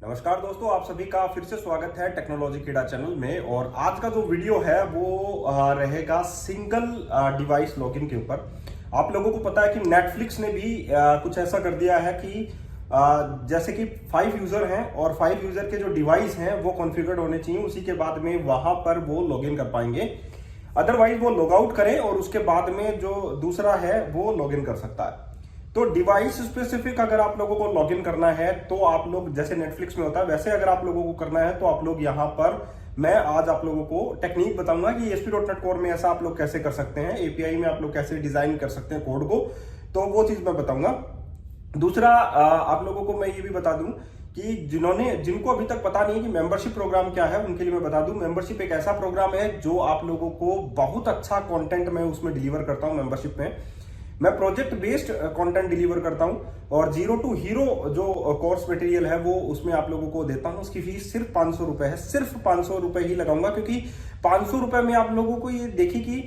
नमस्कार दोस्तों, आप सभी का फिर से स्वागत है टेक्नोलॉजी कीड़ा चैनल में। और आज का जो वीडियो है वो रहेगा सिंगल डिवाइस लॉगिन के ऊपर। आप लोगों को पता है कि नेटफ्लिक्स ने भी कुछ ऐसा कर दिया है कि जैसे कि 5 यूजर हैं और 5 यूजर के जो डिवाइस हैं वो कॉन्फ़िगर्ड होने चाहिए, उसी के बाद में वहां पर वो लॉगिन कर पाएंगे। अदरवाइज वो लॉग आउट करें और उसके बाद में जो दूसरा है वो लॉगिन कर सकता है। तो डिवाइस स्पेसिफिक अगर आप लोगों को लॉगिन करना है तो आप लोग, जैसे नेटफ्लिक्स में होता है वैसे अगर आप लोगों को करना है तो आप लोग यहाँ पर, मैं आज आप लोगों को टेक्निक बताऊंगा कि ASP.NET कोर में ऐसा आप लोग कैसे कर सकते हैं, API में आप लोग कैसे डिजाइन कर सकते हैं कोड को, तो वो चीज मैं बताऊंगा। दूसरा आप लोगों को मैं ये भी बता दूं कि जिनको अभी तक पता नहीं है कि मेंबरशिप प्रोग्राम क्या है, उनके लिए मैं बता दूं, मेंबरशिप एक ऐसा प्रोग्राम है जो आप लोगों को बहुत अच्छा कंटेंट मैं उसमें डिलीवर करता हूं। मेंबरशिप में मैं प्रोजेक्ट बेस्ड कंटेंट डिलीवर करता हूं और जीरो टू हीरो जो कोर्स मटेरियल है वो उसमें आप लोगों को देता हूं। उसकी फीस सिर्फ 500 रुपए है, सिर्फ 500 रुपए ही लगाऊंगा, क्योंकि 500 रुपए में आप लोगों को ये देखिए कि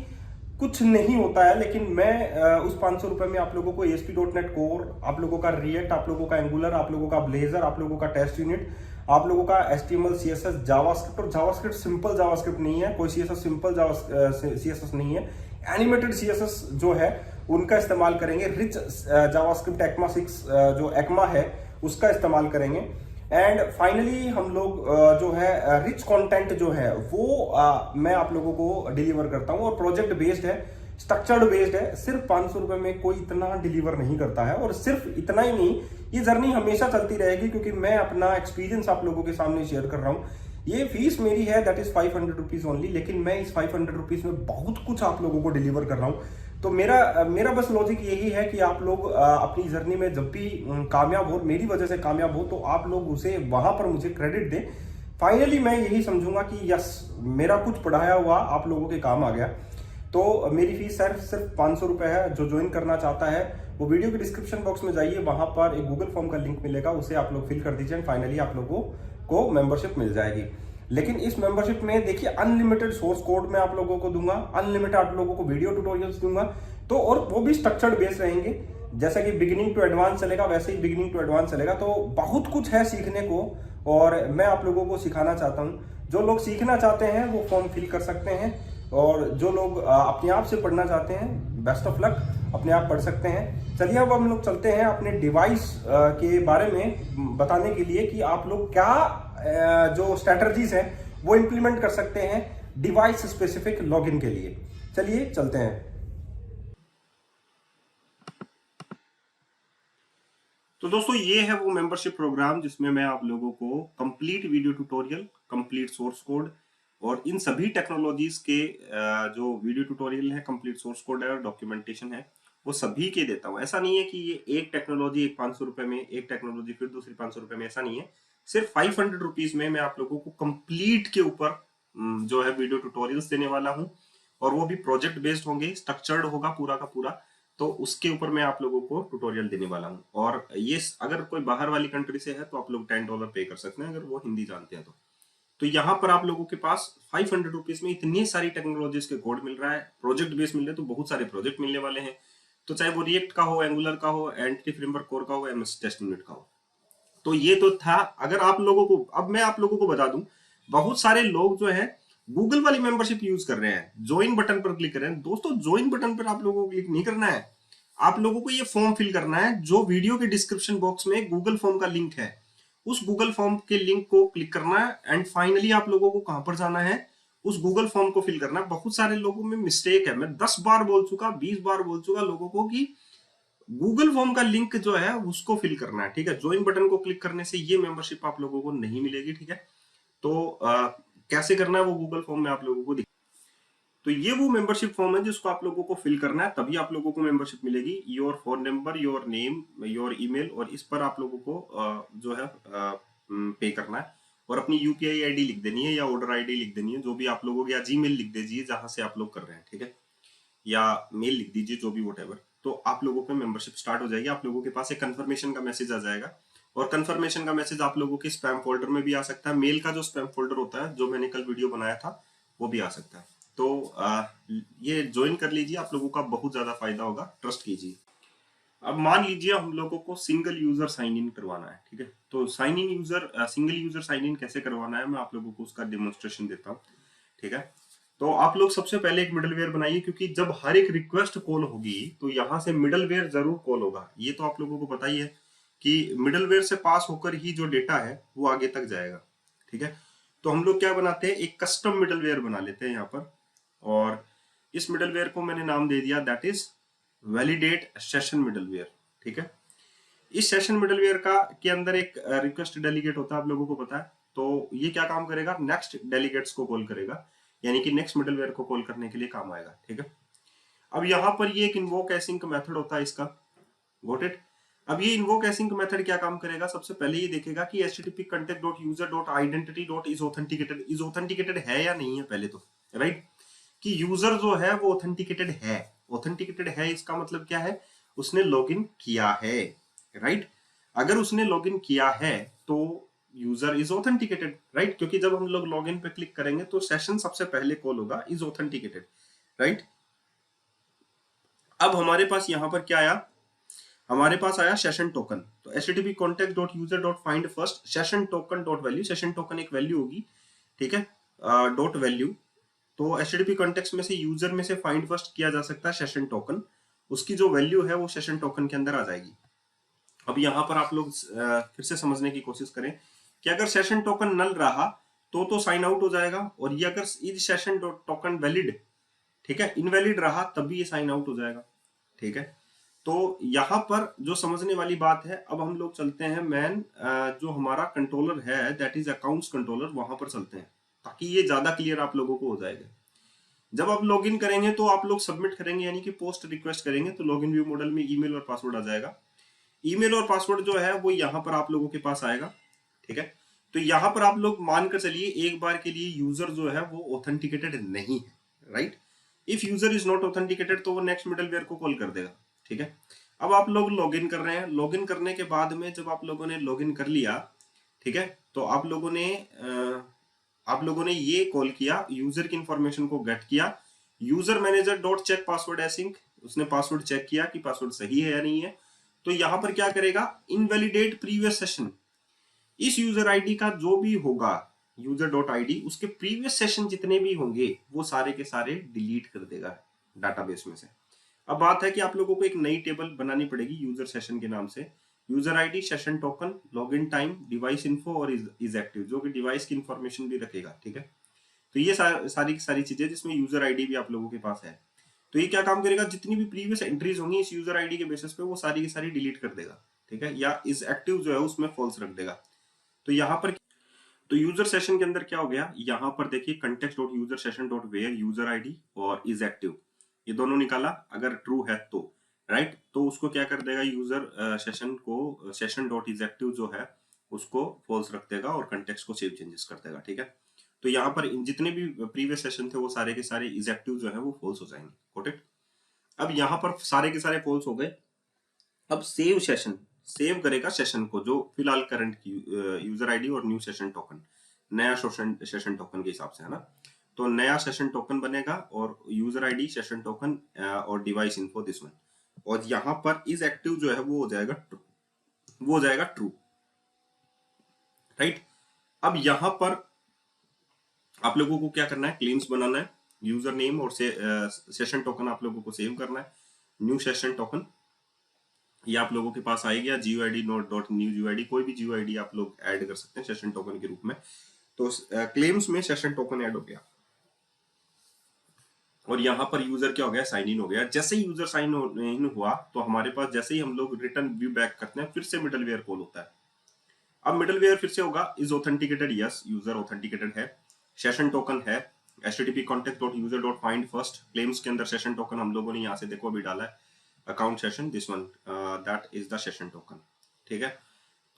कुछ नहीं होता है, लेकिन मैं उस 500 रुपए में आप लोगों को ASP.NET कोर, आप लोगों का रिएक्ट, आप लोगों का एंगुलर, आप लोगों का ब्लेजर, आप लोगों का टेस्ट यूनिट, आप लोगों का HTML CSS जावास्क्रिप्ट, और जावास्क्रिप्ट सिंपल जावास्क्रिप्ट नहीं है, कोई CSS सिंपल CSS नहीं है, एनिमेटेड CSS जो है उनका इस्तेमाल करेंगे, रिच जावास्क्रिप्ट ECMA 6 जो ECMA है उसका इस्तेमाल करेंगे। एंड फाइनली हम लोग जो है रिच कंटेंट जो है वो मैं आप लोगों को डिलीवर करता हूं, और प्रोजेक्ट बेस्ड है, स्ट्रक्चर्ड बेस्ड है। सिर्फ 500 रुपए में कोई इतना डिलीवर नहीं करता है, और सिर्फ इतना ही नहीं, ये जर्नी हमेशा चलती रहेगी, क्योंकि मैं अपना एक्सपीरियंस आप लोगों के सामने शेयर कर रहा हूं। ये फीस मेरी है, दैट इज 500 रुपीज ओनली, लेकिन मैं इस 500 रुपीज में बहुत कुछ आप लोगों को डिलीवर कर रहा हूं। तो मेरा बस लॉजिक यही है कि आप लोग अपनी जर्नी में जब भी कामयाब हो, मेरी वजह से कामयाब हो, तो आप लोग उसे वहां पर मुझे क्रेडिट दें। फाइनली मैं यही समझूंगा कि यस, मेरा कुछ पढ़ाया हुआ आप लोगों के काम आ गया। तो मेरी फीस सिर्फ 500 रुपए है। जो ज्वाइन करना चाहता है वो वीडियो के डिस्क्रिप्शन बॉक्स में जाइए, वहां पर एक गूगल फॉर्म का लिंक मिलेगा, उसे आप लोग फिल कर दीजिए, फाइनली आप लोगों को मेंबरशिप मिल जाएगी। लेकिन इस मेंबरशिप में देखिए अनलिमिटेड सोर्स कोड मैं आप लोगों को दूंगा, अनलिमिटेड आप लोगों को वीडियो ट्यूटोरियल्स दूंगा, तो और वो भी स्ट्रक्चर्ड बेस रहेंगे। जैसा कि बिगिनिंग टू एडवांस चलेगा वैसे ही बिगिनिंग टू एडवांस चलेगा। तो बहुत कुछ है सीखने को, और मैं आप लोगों को सिखाना चाहता हूं। जो लोग सीखना चाहते हैं वो फॉर्म फिल कर सकते हैं, और जो लोग अपने आप से पढ़ना चाहते हैं, बेस्ट ऑफ लक, अपने आप पढ़ सकते हैं। चलिए अब हम लोग चलते हैं अपने डिवाइस के बारे में बताने के लिए कि आप लोग क्या जो स्ट्रैटेजीज हैं वो इंप्लीमेंट कर सकते हैं डिवाइस स्पेसिफिक लॉगिन के लिए। चलिए चलते हैं। तो दोस्तों ये है वो मेंबरशिप प्रोग्राम जिसमें मैं आप लोगों को complete video tutorial, complete source code और इन सभी टेक्नोलॉजीज के जो वीडियो ट्यूटोरियल है, कंप्लीट सोर्स कोड है और डॉक्यूमेंटेशन है, वो सभी के देता हूं। ऐसा नहीं है कि ये एक टेक्नोलॉजी एक 500 रुपए में, एक टेक्नोलॉजी फिर दूसरी 500 रुपए में, ऐसा नहीं है। सिर्फ 500 रुपीज में मैं आप लोगों को कंप्लीट के ऊपर जो है वीडियो ट्यूटोरियल्स देने वाला हूँ, और वो भी प्रोजेक्ट बेस्ड होंगे, स्ट्रक्चर्ड होगा पूरा का पूरा। तो उसके ऊपर मैं आप लोगों को ट्यूटोरियल देने वाला हूँ। और ये अगर कोई बाहर वाली कंट्री से है तो आप लोग $10 पे कर सकते हैं, अगर वो हिंदी जानते हैं तो यहाँ पर आप लोगों के पास 500 रुपीज में इतनी सारी टेक्नोलॉजीज के कोड मिल रहा है, प्रोजेक्ट बेस मिल रहे हैं, तो बहुत सारे प्रोजेक्ट मिलने वाले हैं। तो चाहे वो रिएक्ट का हो, एंगुलर का हो, एंटिटी फ्रेमवर्क कोर का हो, MS टेस्ट यूनिट का हो। तो ये तो था। अगर आप लोगों को, अब मैं आप लोगों को बता दूं, बहुत सारे लोग जो है गूगल वाली मेंबरशिप यूज कर रहे हैं, ज्वाइन बटन पर क्लिक कर रहे हैं। दोस्तों ज्वाइन बटन पर आप लोगों को क्लिक नहीं करना है, आप लोगों को ये फॉर्म फिल करना है। जो वीडियो के डिस्क्रिप्शन बॉक्स में गूगल फॉर्म का लिंक है, उस गूगल फॉर्म के लिंक को क्लिक करना है, एंड फाइनली आप लोगों को कहां पर जाना है, उस गूगल फॉर्म को फिल करना है। बहुत सारे लोगों में मिस्टेक है, मैं 10 बार बोल चुका, 20 बार बोल चुका लोगों को कि गूगल फॉर्म का लिंक जो है उसको फिल करना है, ठीक है। ज्वाइन बटन को क्लिक करने से ये मेंबरशिप आप लोगों को नहीं मिलेगी, ठीक है। तो कैसे करना है वो गूगल फॉर्म में आप लोगों को। तो ये वो मेंबरशिप फॉर्म है जिसको आप लोगों को फिल करना है, तभी आप लोगों को मेंबरशिप मिलेगी। Your phone number, your name, your email, और इस पर आप लोगों को जो है पे करना है, और अपनी UPI ID लिख देनी है या ऑर्डर ID लिख देनी है, जो भी आप लोगों को, या जीमेल लिख दीजिए जहां से आप लोग कर रहे हैं, ठीक है, या मेल लिख दीजिए, जो भी वोटेवर। तो आप लोगों को मेंबरशिप स्टार्ट हो जाएगी। आप लोगों के पास एक कंफर्मेशन का मैसेज आ जाएगा, और कंफर्मेशन का मैसेज आप लोगों के स्पैम फोल्डर में भी आ सकता है। मेल का जो स्पैम फोल्डर होता है, जो मैंने कल वीडियो बनाया था, वो भी आ सकता है। तो ये ज्वाइन कर लीजिए, आप लोगों का बहुत ज्यादा फायदा होगा, ट्रस्ट कीजिए। अब मान लीजिए हम लोगों को सिंगल यूजर साइन इन करवाना है, ठीक है। तो sign in user single user sign in कैसे करवाना है मैं आप लोगों को उसका डेमोन्स्ट्रेशन देता हूँ, ठीक है। तो आप लोग सबसे पहले एक मिडलवेयर बनाइए, क्योंकि जब हर एक रिक्वेस्ट कॉल होगी तो यहाँ से मिडलवेयर जरूर कॉल होगा। ये तो आप लोगों को पता ही है कि मिडलवेयर से पास होकर ही जो डेटा है वो आगे तक जाएगा, ठीक है। तो हम लोग क्या बनाते हैं, एक कस्टम मिडलवेयर बना लेते हैं यहाँ पर, और इस मिडलवेयर को मैंने नाम दे दिया that is validate session middleware, ठीक है। इस सेशन मिडलवेयर का के अंदर एक रिक्वेस्ट डेलीगेट होता है, आप लोगों को पता है। तो ये क्या काम करेगा, नेक्स्ट डेलीगेट्स को कॉल करेगा, यानी कि नेक्स्ट मिडलवेयर को कॉल करने के लिए काम आएगा, ठीक है। अब यहाँ पर ये एक इन्वोक एसिंक मेथड होता है इसका, गॉट इट। अब ये इन्वोक एसिंक मेथड क्या काम करेगा, सबसे पहले ये देखेगा कि http contact.user.identity is authenticated, is authenticated है या नहीं है पहले तो, राइट। कि यूजर जो है वो ऑथेंटिकेटेड है। ऑथेंटिकेटेड है इसका मतलब क्या है, उसने लॉगिन किया है, राइट। अगर उसने लॉगिन किया है तो यूजर इज ऑथेंटिकेटेड, राइट, क्योंकि जब हम लोग लॉगिन पे क्लिक करेंगे तो सेशन सबसे पहले कॉल होगा इज ऑथेंटिकेटेड, राइट। अब हमारे पास यहाँ पर क्या आया, हमारे पास आया सेशन टोकन। तो http contact.user.find first session token dot value, session token एक वैल्यू होगी, ठीक है, डॉट वैल्यू। तो http कॉन्टेक्स्ट में से यूजर में से फाइंड फर्स्ट किया जा सकता है सेशन टोकन, उसकी जो वैल्यू है वो सेशन टोकन के अंदर आ जाएगी। अब यहाँ पर आप लोग फिर से समझने की कोशिश करें कि अगर सेशन टोकन नल रहा तो साइन आउट हो जाएगा, और ये अगर इज सेशन टोकन वैलिड, ठीक है, इनवैलिड रहा तब भी ये साइन आउट हो जाएगा, ठीक है। तो यहाँ पर जो समझने वाली बात है, अब हम लोग चलते हैं मैन जो हमारा कंट्रोलर है दैट इज अकाउंट्स कंट्रोलर, वहां पर चलते हैं ताकि ये ज्यादा क्लियर आप लोगों को हो जाएगा। जब आप लॉगिन करेंगे तो आप लोग सबमिट करेंगे, यानी कि पोस्ट रिक्वेस्ट करेंगे, तो लॉगिन व्यू मॉडल में ईमेल और पासवर्ड आ जाएगा। ईमेल और पासवर्ड जो है वो यहाँ पर आप लोगों के पास आएगा, ठीक है। तो यहाँ पर आप लोग मानकर चलिए एक बार के लिए यूजर जो है वो ऑथेंटिकेटेड नहीं है, right. If user is not authenticated तो वो नेक्स्ट मिडलवेयर को कॉल कर देगा, ठीक है। अब आप लोग लॉगिन कर रहे हैं, लॉगिन करने के बाद में जब आप लोगों ने लॉगिन कर लिया, ठीक है, तो आप लोगों ने ये कॉल किया, यूजर की इंफॉर्मेशन को गेट किया, user manager dot check password async, उसने पासवर्ड चेक किया कि पासवर्ड सही है या नहीं है। तो यहां पर क्या करेगा, इनवैलिडेट प्रीवियस सेशन, इस यूजर आईडी का जो भी होगा यूजर डॉट आईडी, उसके प्रीवियस सेशन जितने भी होंगे वो सारे के सारे डिलीट कर देगा डाटाबेस में से। अब बात है कि आप लोगों को एक नई टेबल बनानी पड़ेगी यूजर सेशन के नाम से, user ID, session token, login time, device info और इज एक्टिव, जो कि डिवाइस की इंफॉर्मेशन भी रखेगा, ठीक है। तो ये सारी सारी चीजें जिसमें यूजर आईडी भी आप लोगों के पास है। तो ये क्या काम करेगा, जितनी भी प्रीवियस एंट्रीज होंगी इस यूजर आईडी के बेसिस पे वो सारी की सारी डिलीट कर देगा, ठीक है, या इज एक्टिव जो है उसमें फॉल्स रख देगा। तो यहाँ पर तो यूजर सेशन के अंदर क्या हो गया, यहाँ पर देखिए context dot user session dot where user ID और इज एक्टिव, ये दोनों निकाला, अगर ट्रू है तो, राइट, तो उसको क्या कर देगा, यूजर सेशन को सेशन डॉट इज एक्टिव जो है उसको फॉल्स रख देगा और कंटेक्स्ट को सेव चेंजेस कर देगा, ठीक है। तो यहाँ पर जितने भी प्रीवियस सेशन थे वो सारे के सारे इज एक्टिव जो है वो फॉल्स हो जाएंगे, गॉट इट। अब यहाँ पर सारे के सारे फॉल्स हो गए। अब सेव सेशन, सेव करेगा सेशन को जो फिलहाल करंट की यूजर आईडी और न्यू सेशन टोकन, नया सेशन टोकन के हिसाब से, है ना। तो नया सेशन टोकन बनेगा और यूजर आईडी, सेशन टोकन और डिवाइस इन्फो दिस वन, और यहाँ पर इज एक्टिव जो है वो हो जाएगा ट्रू, वो हो जाएगा ट्रू, राइट। अब यहाँ पर आप लोगों को क्या करना है, क्लेम्स बनाना है, यूजर नेम और सेशन टोकन आप लोगों को सेव करना है, न्यू सेशन टोकन ये आप लोगों के पास आएगी, या जीओआईडी नोट डॉट न्यू जीओआईडी, कोई भी जीओआईडी आप लोग ऐड कर सकते हैं सेशन टोकन के रूप में। तो क्लेम्स में सेशन टोकन ऐड हो गया, और यहाँ पर यूजर क्या हो गया, साइन इन हो गया। जैसे ही यूजर साइन इन हुआ तो हमारे पास जैसे ही हम लोग रिटर्न व्यू बैक करते हैं फिर से मिडलवेयर कॉल होता है। अब मिडलवेयर फिर से होगा, is authenticated, yes user authenticated है, सेशन टोकन है, http contact.user.find first, क्लेम्स के अंदर सेशन टोकन हम लोगों ने यहाँ से देखो अभी डाला है, account session this one that is the session token, ठीक है।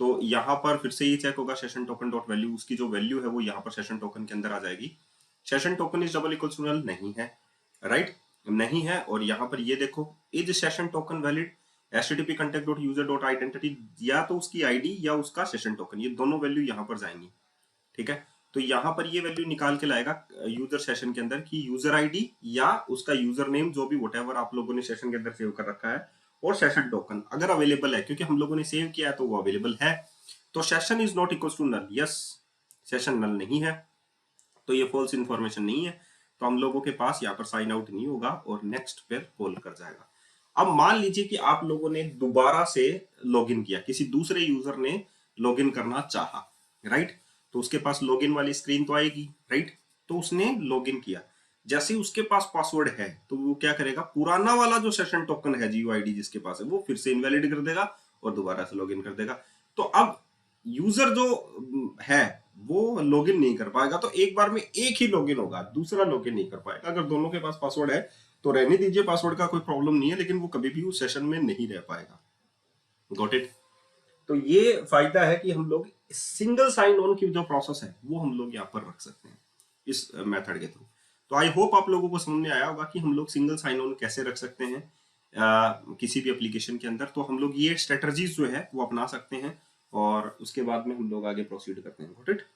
तो यहाँ पर फिर से ये चेक होगा सेशन टोकन डॉट वैल्यू, उसकी जो वैल्यू है वो यहाँ पर सेशन टोकन के अंदर आ जाएगी। Session token is double equals to null नहीं है, राइट, नहीं है। और यहाँ पर ये देखो is session token valid, http contact.user.identity, या तो उसकी आईडी या उसका सेशन टोकन, ये दोनों वैल्यू यहाँ पर जाएंगी, ठीक है। तो यहाँ पर ये वैल्यू निकाल के लाएगा यूजर सेशन के अंदर कि यूजर आईडी या उसका यूजर नेम जो भी व्हाटएवर आप लोगों ने सेशन के अंदर सेव कर रखा है और सेशन टोकन अगर अवेलेबल है, क्योंकि हम लोगों ने सेव किया है तो वो अवेलेबल है। तो session is not equal to null, yes session null नहीं है, तो ये फॉल्स इंफॉर्मेशन नहीं है, तो हम लोगों के पास यहाँ पर साइन आउट नहीं होगा और नेक्स्ट पे कॉल कर जाएगा। अब मान लीजिए कि आप लोगों ने दोबारा से लॉगिन किया, किसी दूसरे यूजर ने लॉगिन करना चाहा, राइट, तो उसके पास लॉगिन वाली स्क्रीन तो आएगी, राइट, तो उसने लॉगिन किया, जैसे ही उसके पास पासवर्ड है तो वो क्या करेगा, पुराना वाला जो सेशन टोकन है जीयूआईडी जिसके पास है वो फिर से इनवैलिड कर देगा और दोबारा से लॉगिन कर देगा। तो अब यूजर जो है वो लॉगिन नहीं कर पाएगा, तो एक बार में एक ही लॉगिन होगा, दूसरा लॉगिन नहीं कर पाएगा। अगर दोनों के पास पासवर्ड है तो रहने दीजिए, पासवर्ड का कोई प्रॉब्लम नहीं है, लेकिन वो कभी भी उस सेशन में नहीं रह पाएगा। Got it. तो ये फायदा है कि हम लोग सिंगल साइन ऑन की जो प्रोसेस है वो हम लोग यहाँ पर रख सकते हैं इस मेथड के थ्रू। तो आई होप आप लोगों को समझ में आया होगा कि हम लोग सिंगल साइन ऑन कैसे रख सकते हैं किसी भी एप्लीकेशन के अंदर। तो हम लोग ये स्ट्रेटजीज जो है वो अपना सकते हैं और उसके बाद में हम लोग आगे प्रोसीड करते हैं। Got it.